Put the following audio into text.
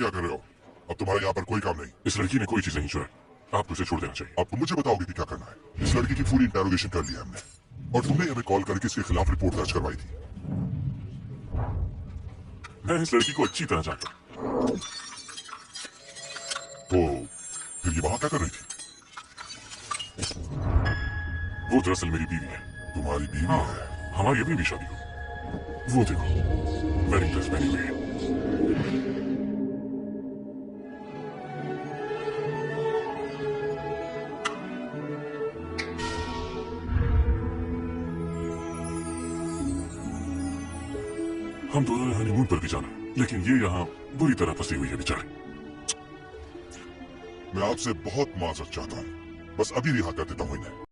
क्या कर रहे हो? अब तुम्हारा यहाँ पर कोई काम नहीं। इस लड़की ने कोई चीज नहीं चुराई, आपको इसे छोड़ देना चाहिए। अब तुम मुझे बताओगे कि क्या करना है। इस लड़की की पूरी इंटेरोगेशन कर लिया हमने, और तुमने हमें कॉल करके इसके खिलाफ रिपोर्ट दर्ज करवाई थी। मैं इस लड़की को अच्छी तरह जानता हूं। तो फिर ये वहां क्या कर रही थी? वो दरअसल मेरी बीवी है। तुम्हारी बीवी हाँ, है? हमारी अभी भी शादी हो। वो देखो, वेडिंग ड्रेस पहनी हुई है। हम दोनों ने हनीमून पर भी जाना, लेकिन ये यहाँ बुरी तरह फंसी हुई है बेचारी। मैं आपसे बहुत माजरत चाहता हूँ, बस अभी रिहा कर देता हूँ इन्हें।